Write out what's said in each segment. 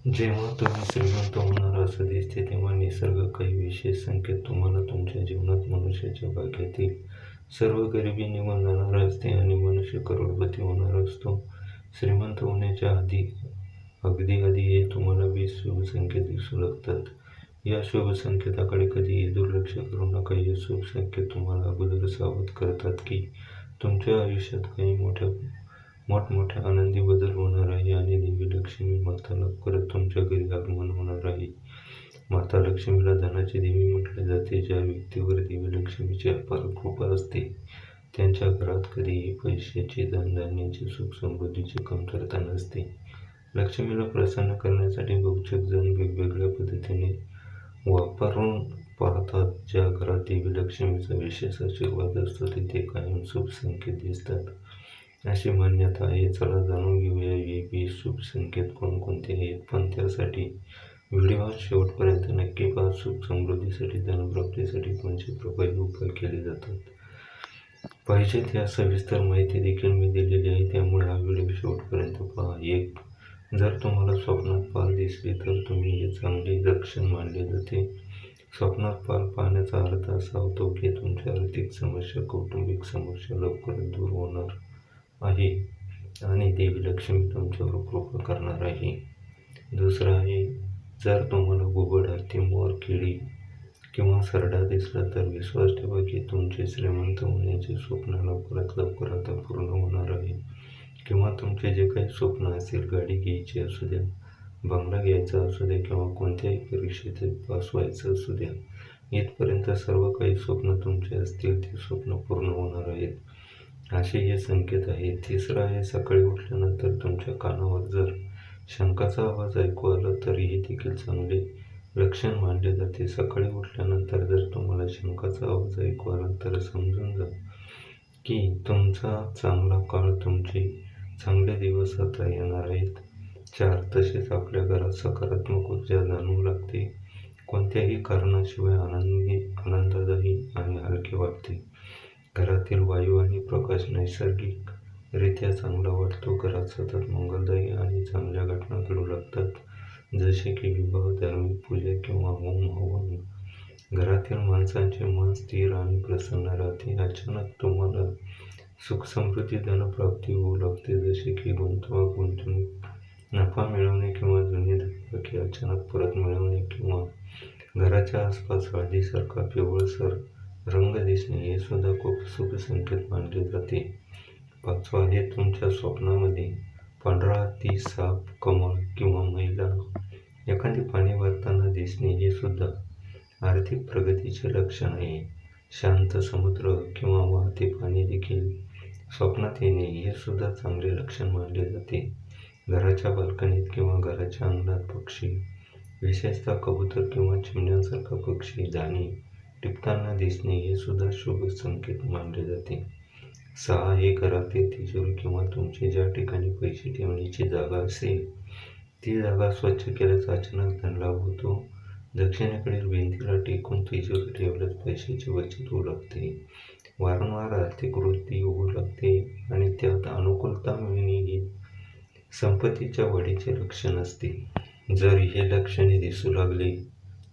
जेव्हा तुम्ही श्रीमंत होणार असं दिसते तेव्हा निसर्ग काही विशेष संकेत तुम्हाला तुमच्या जीवनात मनुष्याच्या भाग्यातील सर्व गरिबी निघून जाणार असते आणि मनुष्य करोडपती होणार असतो. श्रीमंत होण्याच्या अगदी आधी हे तुम्हाला 20 शुभ संकेत दिसू लागतात. या शुभ संकेताकडे कधीही दुर्लक्ष करू नका. हे शुभ संकेत तुम्हाला अगोदर सावध करतात की तुमच्या आयुष्यात काही मोठमोठे आनंदी बदल होणार आहे आणि देवी लक्ष्मी माता लवकरच तुमच्या घरी आगमन होणार आहे. माता लक्ष्मीला धनाची देवी म्हटले जाते. ज्या व्यक्तीवर देवी लक्ष्मीची अपार कृपा असते त्यांच्या घरात कधीही पैशाची, धनधान्याची, सुख समृद्धीची कमतरता नसते. लक्ष्मीला प्रसन्न करण्यासाठी बहुतेक जण वेगवेगळ्या पद्धतीने वापरून पाहतात. ज्या घरात देवी लक्ष्मीचा विशेष आशीर्वाद असतो तिथे कायम शुभ संकेत दिसतात अशी मान्यता आहे. चला जाणून घेऊया हे 20 शुभ संकेत कोणकोणते आहेत. पण त्यासाठी व्हिडिओ शेवटपर्यंत नक्की पहा. सुख समृद्धीसाठी, धनप्राप्तीसाठी कोणते प्रभावी उपाय केले जातात पाहिजे त्या सविस्तर माहिती देखील मी दिलेली आहे, त्यामुळे हा व्हिडिओ शेवटपर्यंत पहा. 1. जर तुम्हाला स्वप्नात पाल दिसली तर तुम्ही हे चांगले लक्षण मानले जाते. स्वप्नात पाल पाहण्याचा अर्थ असा होतो की तुमच्या आर्थिक समस्या, कौटुंबिक समस्या लवकरच दूर होणार आहे आणि देवी लक्ष्मी तुमच्यावर कृपा करणार आहे. दुसरा आहे, जर तुम्हाला घुबड, हत्ती, मोर, किडी किंवा सरडा दिसला तर विश्वास ठेवा की तुमचे श्रीमंत होण्याचे स्वप्न लवकरात लवकर आता पूर्ण होणार आहे. किंवा तुमचे जे काही स्वप्न असतील, गाडी घ्यायची असू द्या, बंगला घ्यायचा असू द्या किंवा कोणत्याही परीक्षेत पास व्हायचं असू द्या, इथपर्यंत सर्व काही स्वप्न तुमचे असतील ते स्वप्न पूर्ण होणार आहेत असे हे संकेत आहेत. तिसरा आहे, सकाळी उठल्यानंतर तुमच्या कानावर जर शंखाचा आवाज ऐकू आला तर हे देखील चांगले लक्षण मानले जाते. सकाळी उठल्यानंतर जर तुम्हाला शंखाचा आवाज ऐकू आला तर समजून जा की तुमचा चांगला काळ, तुमचे चांगले दिवस आता येणार आहेत. 4. तसेच आपल्या घरात सकारात्मक ऊर्जा जाणवू लागते. कोणत्याही कारणाशिवाय आनंददायी आणि हलके वाटते. घरातील वायू आणि प्रकाश नैसर्गिकरित्या चांगला वाटतो. घरात सतत मंगलदायी आणि चांगल्या घटना घडू लागतात, जसे की विवाह, धार्मिक पूजा किंवा होम हवन. घरातील माणसांचे मन स्थिर आणि प्रसन्न राहते. अचानक तुम्हाला सुख समृद्धी, धनप्राप्ती होऊ लागते, जसे की गुंतवणूक नफा मिळवणे किंवा जुनी थकबाकी अचानक परत मिळवणे किंवा घराच्या आसपास हळदीसारखा पिवळसर रंग दिसणे हे सुद्धा खूप शुभ संकेत मानले जाते. 5. आहे, तुमच्या स्वप्नामध्ये पांढरा हत्ती, साप, कमळ किंवा महिला एखादी पाणी भरताना दिसणे हे सुद्धा आर्थिक प्रगतीचे लक्षण आहे. शांत समुद्र किंवा वाहते पाणी देखील स्वप्नात येणे हे सुद्धा चांगले लक्षण मानले जाते. घराच्या बाल्कनीत किंवा घराच्या अंगणात पक्षी, विशेषतः कबूतर किंवा चिमण्यांसारखा पक्षी दाणे टिपताना दिसणे हे सुद्धा शुभ संकेत मानले जाते. 6. आहे, घरातील तिजोरी किंवा तुमची ज्या ठिकाणी पैसे ठेवण्याची जागा असेल ती जागा स्वच्छ केल्यास अचानक धनलाभ होतो. दक्षिणेकडील भिंतीला टेकून तिजोरी ठेवल्यास पैशाची बचत होऊ लागते. वारंवार आर्थिक वृद्धी होऊ लागते आणि त्यात अनुकूलता मिळणे हे संपत्तीच्या वाढीचे लक्षण असते. जर हे लक्षणे दिसू लागले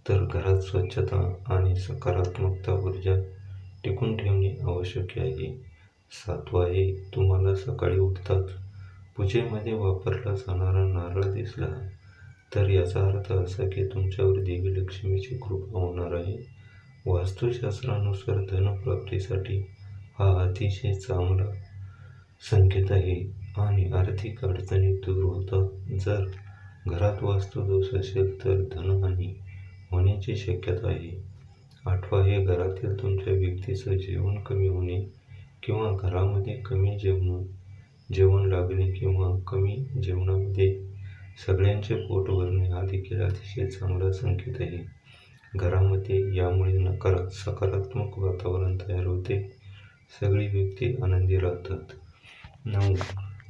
तर घरात स्वच्छता आणि सकारात्मकता ऊर्जा टिकून ठेवणे आवश्यक आहे. 7. आहे, तुम्हाला सकाळी उठताच पूजेमध्ये वापरला जाणारा नारळ दिसला तर याचा अर्थ असा की तुमच्यावर देवी लक्ष्मीची कृपा होणार आहे. वास्तुशास्त्रानुसार धनप्राप्तीसाठी हा अतिशय चांगला संकेत आहे आणि आर्थिक अडचणी दूर होतात. जर घरात वास्तुदोष असेल तर धनहानी होण्याची शक्यता आहे. 8. आहे, घरातील तुमच्या व्यक्तीचं जेवण कमी होणे किंवा घरामध्ये कमी जेवण लागणे किंवा कमी जेवणामध्ये सगळ्यांचे पोट भरणे हा देखील अतिशय चांगला संकेत आहे. घरामध्ये यामुळे सकारात्मक वातावरण तयार होते, सगळी व्यक्ती आनंदी राहतात. 9.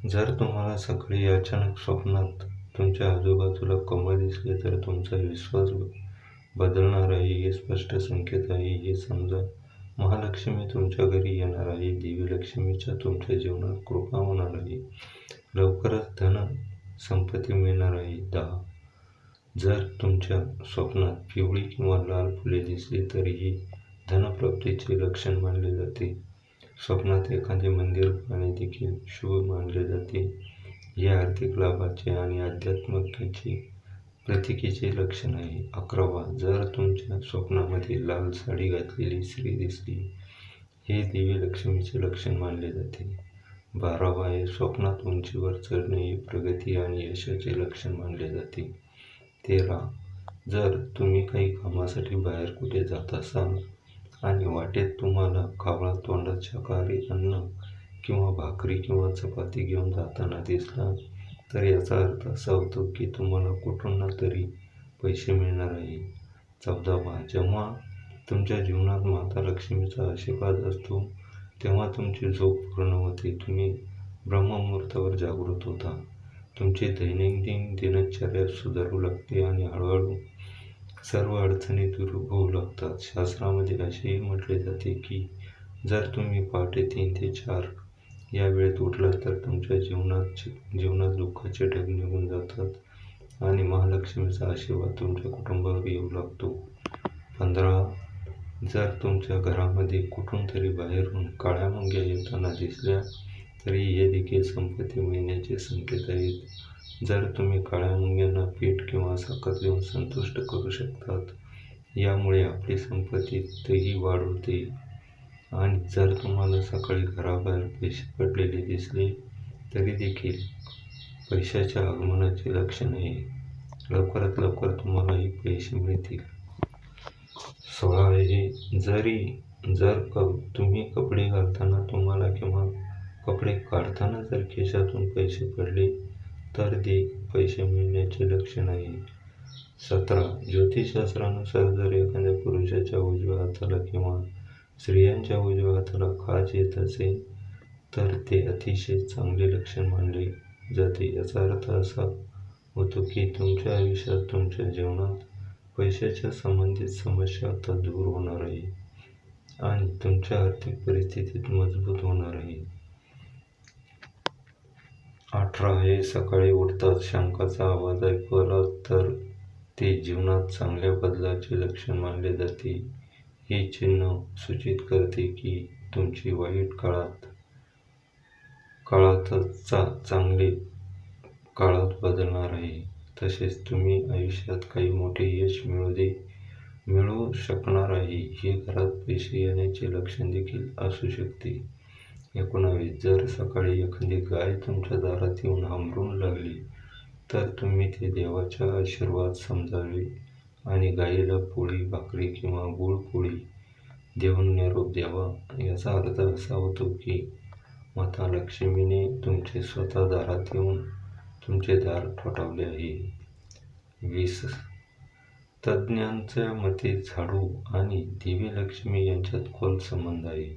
जर तुम्हाला सकाळी अचानक स्वप्नात तुमच्या आजूबाजूला कमळ दिसले तर तुमचा विश्वास बदलणार आहे हे स्पष्ट संकेत आहे. हे समजा महालक्ष्मी तुमच्या घरी येणार आहे, देवी लक्ष्मीच्या तुमच्या जीवनात कृपा होणार आहे, लवकरच धन संपत्ती मिळणार आहे. 10. जर तुमच्या स्वप्नात पिवळी किंवा लाल फुले दिसली तर ही धनप्राप्तीचे लक्षण मानले जाते. स्वप्नात एखादे मंदिर पाहणे देखील शुभ मानले जाते. हे आर्थिक लाभाचे आणि आध्यात्मिकतेचे प्रतीकेचे लक्षण आहे. 11. जर तुमच्या स्वप्नामध्ये लाल साडी घातलेली स्त्री दिसली, हे देवी लक्ष्मीचे लक्षण मानले जाते. 12. स्वप्नात उंचीवर चढणे हे प्रगती आणि यशाचे लक्षण मानले जाते. 13. जर तुम्ही काही कामासाठी बाहेर कुठे जात असाल आणि वाटेत तुम्हाला कावळा तोंडात शाकाहारी अन्न किंवा भाकरी किंवा चपाती घेऊन जाताना दिसला, तर याचा अर्थ असा होतो की तुम्हाला कुठून ना तरी पैसे मिळणार आहे. 14. जेव्हा तुमच्या जीवनात माता लक्ष्मीचा आशीर्वाद असतो, तेव्हा तुमची झोप पूर्ण होते. तुम्ही ब्रह्ममुहूर्तावर जागृत होता. तुमची दैनंदिन दिनचर्या सुधारू लागते आणि हळूहळू सर्व अडचणी दूर होऊ लागतात. शास्त्रामध्ये असेही म्हटले जाते की जर तुम्ही पहाटे 3 ते 4 या वेळेत उठलात तर तुमच्या जीवनात दुःखाचे ढग निघून जातात आणि महालक्ष्मीचा आशीर्वाद तुमच्या कुटुंबावर येऊ लागतो. 15. जर तुमच्या घरामध्ये कुठून तरी बाहेरून काळ्या मुंग्या येताना दिसल्या तरी हे देखील संपत्ती मिळण्याचे संकेत आहेत. जर तुम्ही काळ्या मुंग्यांना पीठ किंवा साखर देऊन संतुष्ट करू शकतात, यामुळे आपली संपत्तीतही वाढ होते. आणि जर तुम्हाला सकाळी घराबाहेर पैसे पडलेले दिसले तरी देखील पैशाच्या आगमनाचे लक्षण आहे. लवकरात लवकर तुम्हालाही पैसे मिळतील. 16. जर तुम्ही कपडे घालताना तुम्हाला किंवा कपडे काढताना जर खिशातून पैसे पडले तर ते पैसे मिळण्याचे लक्षण आहे. 17. ज्योतिषशास्त्रानुसार जर एखाद्या पुरुषाच्या उजव्या हाताला किंवा स्त्रियांच्या उजव्या हाताला खाज येत असेल तर ते अतिशय चांगले लक्षण मानले जाते. याचा अर्थ असा होतो की तुमच्या आयुष्यात, तुमच्या जीवनात पैशाच्या संबंधित समस्या आता दूर होणार आहे आणि तुमच्या आर्थिक परिस्थितीत मजबूत होणार आहे. 18. सकाळी उठताच शंखाचा आवाज ऐकू आला तर ते जीवनात चांगल्या बदलाचे लक्षण मानले जाते. हे चिन्ह सूचित करते की तुमची वाईट काळातचा चांगले काळात बदलणार आहे. तसेच तुम्ही आयुष्यात काही मोठे यश मिळवू शकणार आहे. हे घरात पैसे येण्याचे लक्षण देखील असू शकते. 19. जर सकाळी एखादी गाय तुमच्या दारात येऊन हांबरून लागली तर तुम्ही ते देवाचा आशीर्वाद समजावे आणि गायीला पोळी, भाकरी किंवा गूळ पोळी देऊन निरोप द्यावा. याचा अर्थ असा होतो की माता लक्ष्मीने तुमचे स्वतः दारात येऊन तुमचे दार ठोठावले आहे. 20. तज्ज्ञांच्या मते झाडू आणि देवी लक्ष्मी यांच्यात खोल संबंध आहे.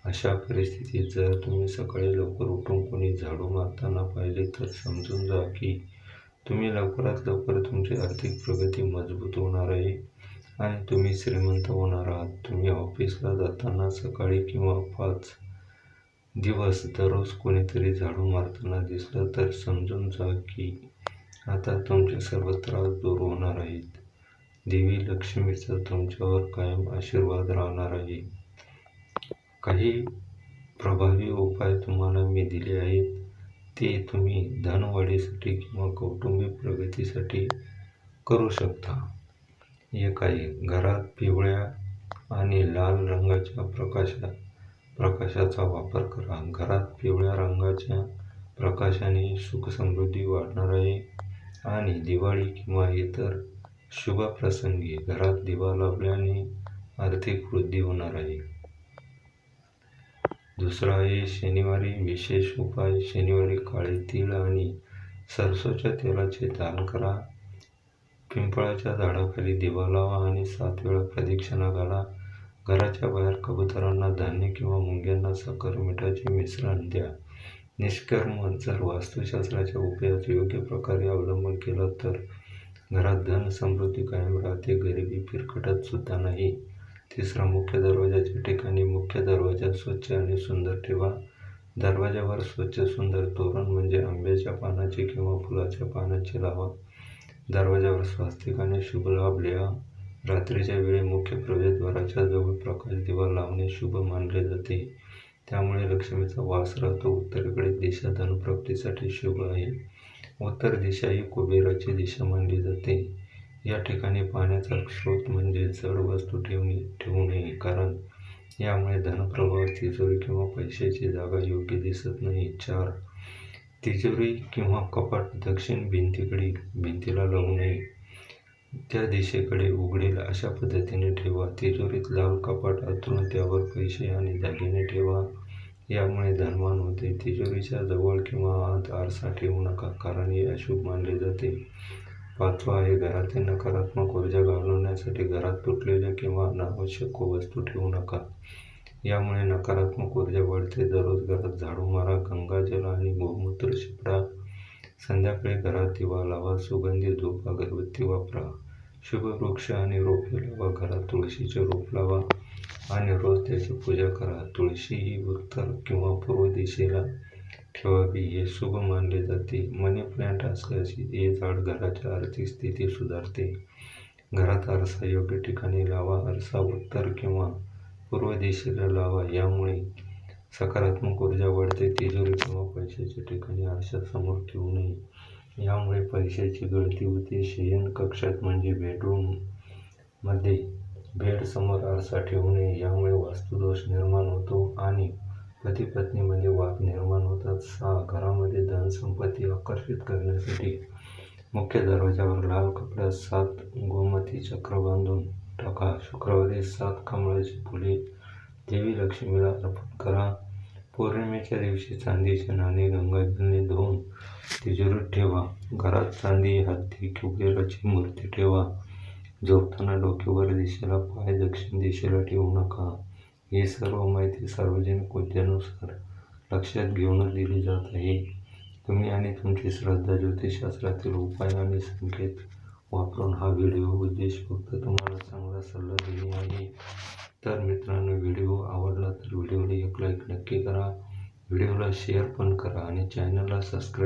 अशा परिस्थितीत जर तुम्ही सकाळी लवकर उठून कोणी झाडू मारताना पाहिले तर समजून जा की तुम्ही लवकरात लवकर तुमची आर्थिक प्रगती मजबूत होणार आहे आणि तुम्ही श्रीमंत होणार आहात. तुम्ही ऑफिसला जाताना सकाळी किंवा 5 दिवस दररोज कोणीतरी झाडू मारताना दिसलं तर समजून जा की आता तुमचे सर्व त्रास दूर होणार आहेत. देवी लक्ष्मीचा तुमच्यावर कायम आशीर्वाद राहणार आहे. काही प्रभावी उपाय तुम्हाला मी दिले आहेत, ते तुम्ही धनवाढीसाठी किंवा कौटुंबिक प्रगतीसाठी करू शकता. 1 आहे, घरात पिवळ्या आणि लाल रंगाच्या प्रकाशाचा वापर करा. घरात पिवळ्या रंगाच्या प्रकाशाने सुखसमृद्धी वाढणार आहे आणि दिवाळी किंवा इतर शुभ प्रसंगी घरात दिवा लावल्याने आर्थिक वृद्धी होणार आहे. 2 आहे, शनिवारी विशेष उपाय. शनिवारी काळे तीळ आणि सरसोच्या तेलाचे दान करा. पिंपळाच्या झाडाखाली दिवा लावा आणि 7 वेळा प्रदक्षिणा घाला. घराच्या बाहेर कबुतरांना धान्य किंवा मुंग्यांना साखर मिठाचे मिश्रण द्या. निष्कर्म, जर वास्तुशास्त्राच्या उपायाचा योग्य प्रकारे अवलंबन केला तर घरात धन समृद्धी कायम राहते, गरिबी फिरकटत सुद्धा नाही. 3, मुख्य दरवाजाच्या ठिकाणी मुख्य दरवाजा स्वच्छ आणि सुंदर ठेवा. दरवाजावर स्वच्छ सुंदर तोरण म्हणजे आंब्याच्या पानाचे किंवा फुलाच्या पानाचे लावा. दरवाजावर स्वास्तिक आणि शुभ लाभ लिहा. रात्रीच्या वेळी मुख्य प्रवेशद्वाराच्या जवळ प्रकाश दिवा लावणे शुभ मानले जाते. त्यामुळे लक्ष्मीचा वास राहतो. उत्तरेकडे दिशा धनप्राप्तीसाठी शुभ आहे. उत्तर दिशा ही कुबेराची दिशा मानली जाते. या ठिकाणी पाण्याचा स्रोत म्हणजे जड वस्तू ठेवू नये, कारण यामुळे धनप्रवाह, तिजोरी किंवा पैशाची जागा योग्य दिसत नाही. 4. तिजोरी किंवा कपाट दक्षिण भिंतीला लावू नये. त्या दिशेकडे उघडेल अशा पद्धतीने ठेवा. तिजोरीत लाल कपाट अंथरून त्यावर पैसे आणि दागिने ठेवा. यामुळे धनवान होते. तिजोरीच्या जवळ किंवा आत आरसा ठेवू नका, कारण हे अशुभ मानले जाते. 5 आहे घरातील नकारात्मक ऊर्जा घालवण्यासाठी घरात तुटलेल्या किंवा अनावश्यक वस्तू ठेवू नका. यामुळे नकारात्मक ऊर्जा वाढते. दररोज घरात झाडू मारा, गंगाजल आणि गोमूत्र शिपडा. संध्याकाळी घरात दिवा लावा. सुगंधी धूप अगरबत्ती वापरा. शुभ वृक्ष आणि रोपे लावा. घरात तुळशीचे रोप लावा आणि रोज त्याची पूजा करा. तुळशी ही उत्तर किंवा पूर्व दिशेला ठेवावी, हे शुभ मानले जाते. मनी प्लांट असल्यास हे झाड घराची आर्थिक स्थिती सुधारते. घरात आरसा योग्य ठिकाणी लावा. आरसा उत्तर किंवा पूर्व दिशेला लावा. यामुळे सकारात्मक ऊर्जा वाढते. तिजोरी किंवा पैशाच्या ठिकाणी आरशासमोर ठेवू नये. यामुळे पैशाची गळती होते. शयन कक्षात म्हणजे बेडरूममध्ये बेडसमोर आरसा ठेवू नये. यामुळे वास्तुदोष निर्माण होतो आणि पती पत्नीमध्ये वाद निर्माण होतात. 6. घरामध्ये धन संपत्ती आकर्षित करण्यासाठी मुख्य दरवाजावर लाल कपड्यात 7 गोमती चक्र बांधून टाका. शुक्रवारी 7 कमळाची फुले देवी लक्ष्मीला अर्पण करा. पौर्णिमेच्या दिवशी चांदीचे नाणे गंगाजलने धुवून तिजोरीत ठेवा. घरात चांदी, हत्ती, कुबेराची मूर्ती ठेवा. झोपताना डोके वर दिशेला, पाय दक्षिण दिशेला ठेवू नका. ही सर्व माहिती सार्वजनिक विद्येनुसार लक्षात घेऊनच दिली जात आहे. तुम्ही आणि तुमची श्रद्धा ज्योतिषशास्त्रातील उपाय आणि संकेत वापरून हा व्हिडिओ उद्देश फक्त तुम्हाला चांगला सल्ला देणे आहे. तर मित्रांनो, व्हिडिओ आवडला तर व्हिडिओला एक लाईक नक्की करा. व्हिडिओला शेअर पण करा आणि चॅनलला सबस्क्राईब